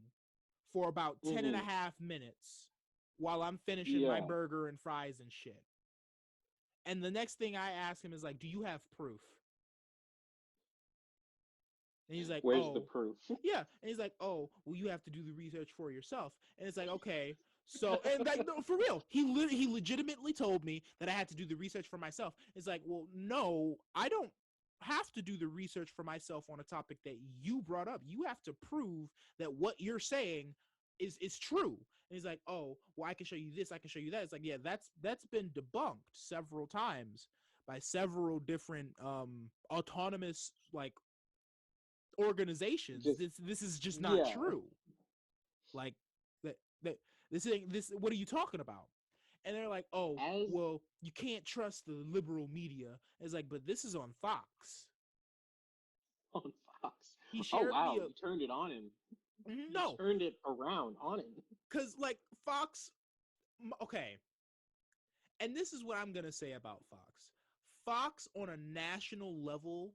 for about 10 and a hmm half minutes while I'm finishing my Yeah. burger and fries and shit. And the next thing I ask him is like, do you have proof? And he's like, Where's the oh, proof? yeah. And he's like, oh, well, you have to do the research for yourself. And it's like, okay. So, and like, no, for real, he legitimately told me that I had to do the research for myself. It's like, well, no, I don't have to do the research for myself on a topic that you brought up. You have to prove that what you're saying is true. And he's like, oh, well, I can show you this, I can show you that. It's like, yeah, that's been debunked several times by several different autonomous like organizations. Just This is just not yeah. true. Like that this what are you talking about? And they're like, oh, As well, you can't trust the liberal media. It's like, but this is on Fox. on Fox. He Oh shared me wow, a you turned it on him. You no, turned it around on him. because like Fox, okay, and this is what I'm gonna say about Fox. Fox on a national level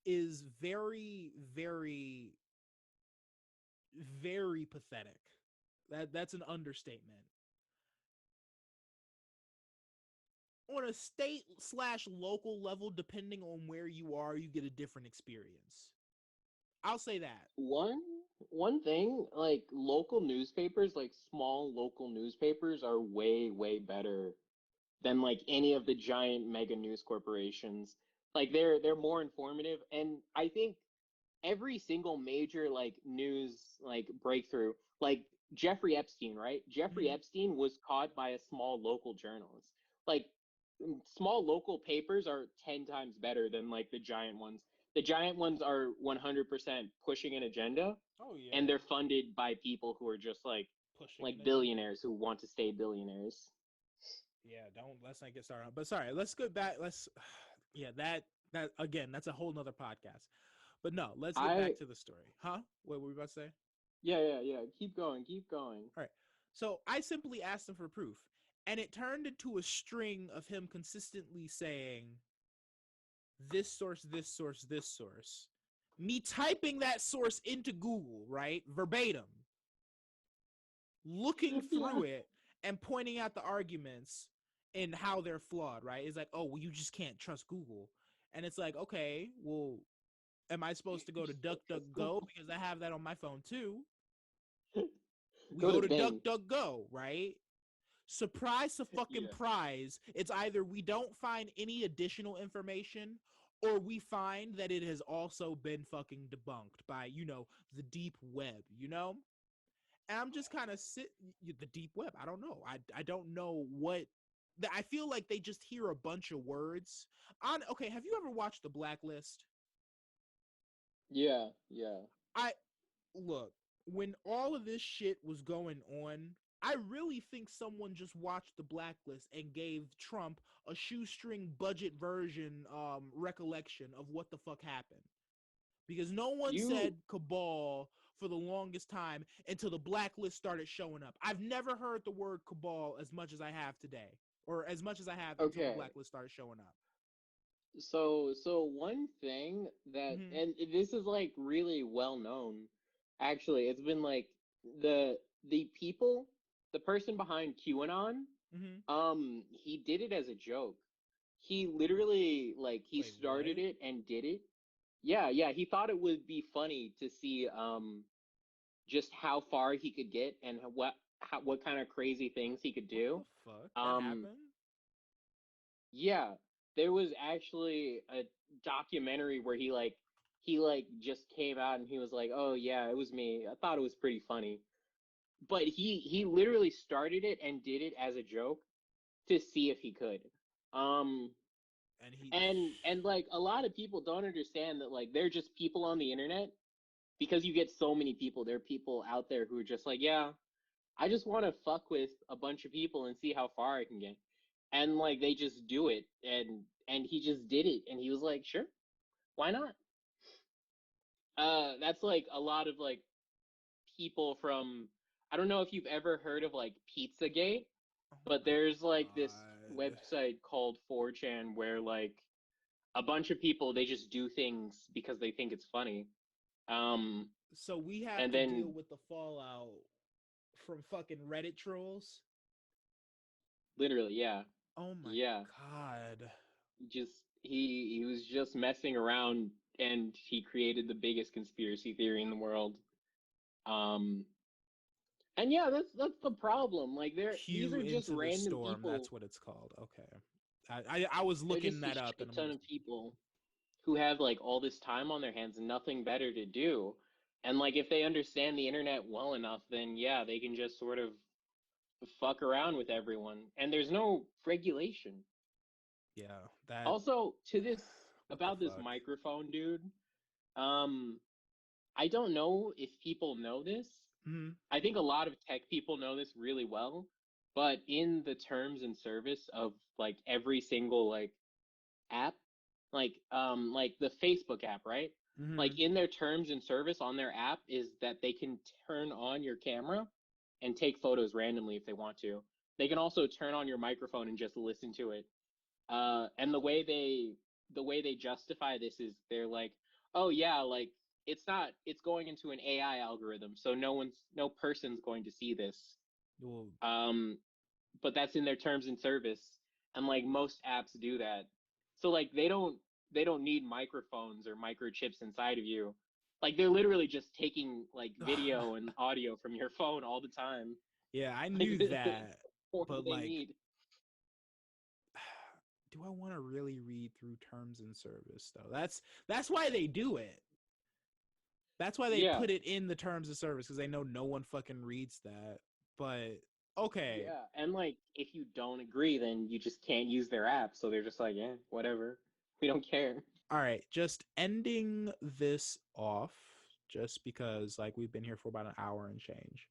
is very, very, very pathetic. That's an understatement. On a state/local level, depending on where you are, you get a different experience. I'll say that. One one thing, like local newspapers, like small local newspapers are way, way better than like any of the giant mega news corporations. Like they're more informative, and I think every single major like news like breakthrough, like Jeffrey Epstein, right? Jeffrey Hmm. Epstein was caught by a small local journalist. Like small local papers are 10 times better than like the giant ones. The giant ones are 100% pushing an agenda, Oh and yeah, they're funded by people who are just pushing like an agenda. billionaires who want to stay billionaires. Yeah, don't let's not get started on. But sorry, let's go back. Let's yeah, that again, that's a whole nother podcast. But no, let's get I back to the story. Huh? What were we about to say? Yeah. Keep going, keep going. All right. So I simply asked him for proof, and it turned into a string of him consistently saying this source, this source, this source. Me typing that source into Google, right? Verbatim, looking Yeah. through it and pointing out the arguments and how they're flawed, right? It's like, oh, well, you just can't trust Google. And it's like, okay, well, am I supposed to go to DuckDuckGo because I have that on my phone too? We Go go to to Bing. DuckDuckGo, right? Surprise to fucking Yeah. prize. It's either we don't find any additional information or we find that it has also been fucking debunked by, the deep web, And I'm just kind of the deep web. I don't know. I don't know what I feel like they just hear a bunch of words. Okay, have you ever watched The Blacklist? Yeah. I look, when all of this shit was going on, I really think someone just watched The Blacklist and gave Trump a shoestring budget version recollection of what the fuck happened. Because no one You said cabal for the longest time until the blacklist started showing up. I've never heard the word cabal as much as I have today, or as much as I have until the okay? blacklist started showing up. So one thing that, Mm-hmm. and this is like really well known, actually, it's been like the the people, the person behind QAnon, Mm-hmm. he did it as a joke. He literally like he Wait, started what? it and did it. Yeah, he thought it would be funny to see just how far he could get and what kind of crazy things he could What the do. fuck? That Um, happened? yeah, there was actually a documentary where he just came out and he was like, "Oh yeah, it was me. I thought it was pretty funny." But he literally started it and did it as a joke to see if he could. Um, And he. and like a lot of people don't understand that like they're just people on the internet because you get so many people. There are people out there who are just like, "Yeah, I just want to fuck with a bunch of people and see how far I can get." And like they just do it, and he just did it, and he was like, "Sure, why not?" That's like a lot of like people from, I don't know if you've ever heard of like Pizzagate, Oh but my there's like this god. website called 4chan where like a bunch of people they just do things because they think it's funny. Um, So we have and to deal then with the fallout from fucking Reddit trolls. literally, yeah, Oh my yeah, god. just he was just messing around and he created the biggest conspiracy theory in the world. Um, and yeah, that's the problem. Like these Q are just into the random storm. people. That's what it's called. Okay. I was They're looking just a that up and shit I'm ton just of people who have like all this time on their hands and nothing better to do. And like if they understand the internet well enough, then yeah, they can just sort of fuck around with everyone. And there's no regulation. yeah, that Also, to this what the about this fuck? microphone, dude. Um, I don't know if people know this. Mhm. I think a lot of tech people know this really well, but in the terms and service of like every single like app, like the Facebook app, right? Like Mhm. in their terms and service on their app is that they can turn on your camera and take photos randomly if they want to. They can also turn on your microphone and just listen to it. And the way they justify this is they're like, oh yeah, like it's going into an AI algorithm, so no person's going to see this. Well, Um, but that's in their terms and service, and like most apps do that. So like they don't need microphones or microchips inside of you. Like they're literally just taking like video and audio from your phone all the time. yeah, I Like knew that, what do but they like need? do I want to really read through terms and service though? That's why they do it. That's why they Yeah, put it in the terms of service because they know no one fucking reads that. But okay, yeah, and like if you don't agree, then you just can't use their app. So they're just like, yeah, whatever, we don't care. all right, just ending this off just because like we've been here for about an hour and change.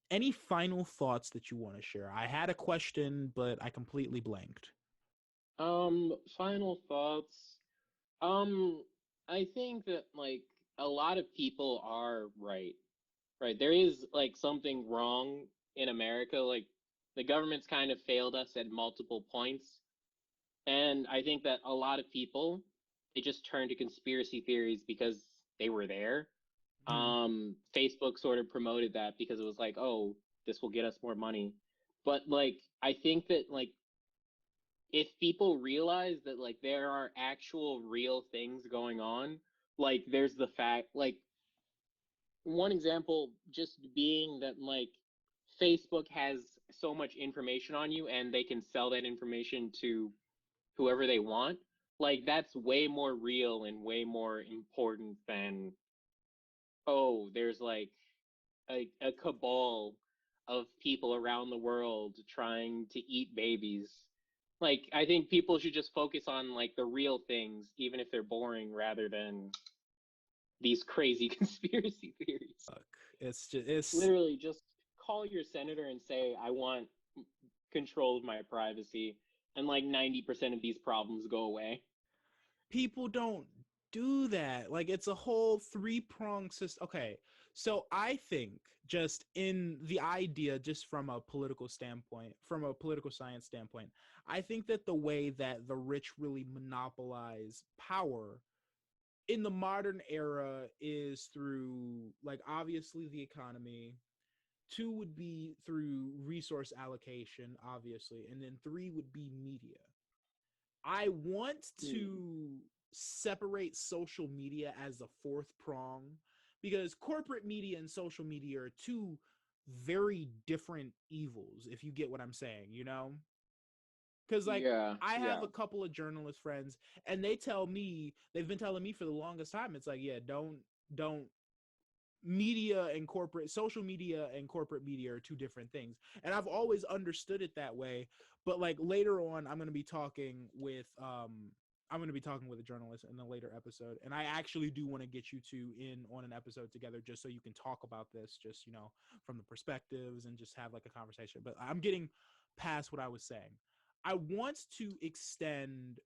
Any final thoughts that you want to share? I had a question, but I completely blanked. Final thoughts. Um, I think that like a lot of people are right. Right. There is like something wrong in America. Like the government's kind of failed us at multiple points. And I think that a lot of people they just turn to conspiracy theories because they were there. Hmm. Facebook sort of promoted that because it was like, oh, this will get us more money. But like I think that like if people realize that like there are actual real things going on, like there's the fact like one example just being that like Facebook has so much information on you and they can sell that information to whoever they want. Like that's way more real and way more important than oh, there's like a cabal of people around the world trying to eat babies. Like I think people should just focus on like the real things, even if they're boring, rather than these crazy conspiracy theories. Fuck. It's Literally, just call your senator and say, I want control of my privacy. And like 90% of these problems go away. people don't do that. Like it's a whole three-pronged system. Okay. So I think just in the idea, just from a political standpoint, from a political science standpoint, I think that the way that the rich really monopolize power in the modern era is through like obviously the economy. Two would be through resource allocation, obviously, and then three would be media. I want Mm. to separate social media as a fourth prong because corporate media and social media are two very different evils, if you get what I'm saying, you know? Because, like, Yeah, I have yeah, a couple of journalist friends and they tell me, they've been telling me for the longest time, it's like, yeah, don't media and corporate social media and corporate media are two different things, and I've always understood it that way. But like later on I'm going to be talking with a journalist in a later episode, and I actually do want to get you two in on an episode together just so you can talk about this, just from the perspectives and just have like a conversation. But I'm getting past what I was saying. I want to extend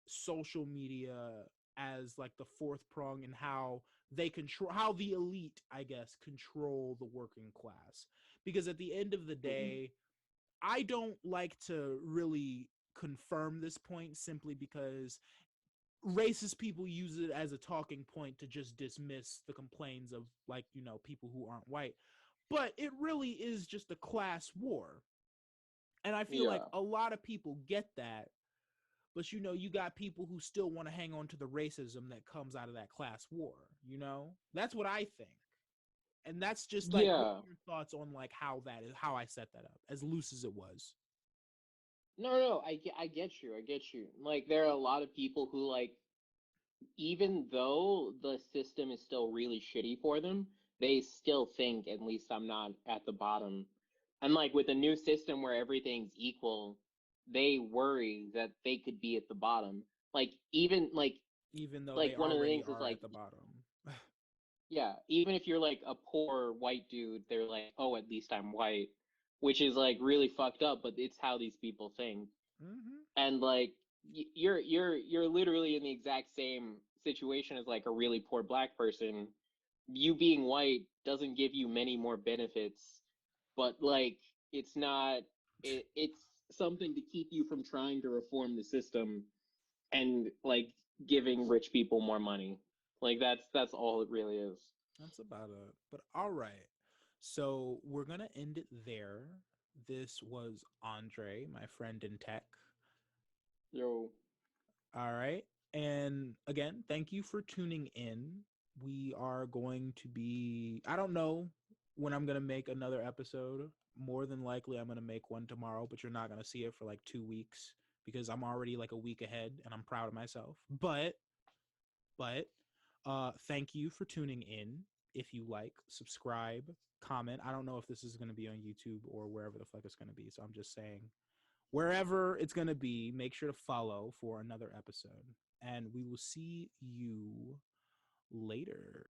social media as like the fourth prong and how the elite, I guess, control the working class. Because at the end of the mm-hmm. day, I don't like to really confirm this point simply because racist people use it as a talking point to just dismiss the complaints of like, people who aren't white. But it really is just a class war. And I feel like Yeah, a lot of people get that, but you got people who still want to hang on to the racism that comes out of that class war. That's what I think. And that's just like, what yeah. are your thoughts on like how I set that up, as loose as it was? No, no, I get you. I get you. Like, there are a lot of people who, like, even though the system is still really shitty for them, they still think, at least I'm not at the bottom. And, like, with a new system where everything's equal, they worry that they could be at the bottom. Like, Even though like they one of the already things is, are like, at the bottom. yeah, even if you're, like, a poor white dude, they're like, oh, at least I'm white, which is, like, really fucked up, but it's how these people think. Mm-hmm. And like you're literally in the exact same situation as like a really poor black person. You being white doesn't give you many more benefits, but like it's not it's something to keep you from trying to reform the system and like giving rich people more money. Like that's all it really is. That's about it. But all right. So we're gonna end it there. This was Andre, my friend in tech. Yo, All right. And again, thank you for tuning in. We are going to be, I don't know when I'm going to make another episode. More than likely, I'm going to make one tomorrow, but you're not going to see it for like 2 weeks because I'm already like a week ahead and I'm proud of myself. But thank you for tuning in. If you like, subscribe, comment. I don't know if this is going to be on YouTube or wherever the fuck it's going to be. So I'm just saying, wherever it's going to be, make sure to follow for another episode. And we will see you later.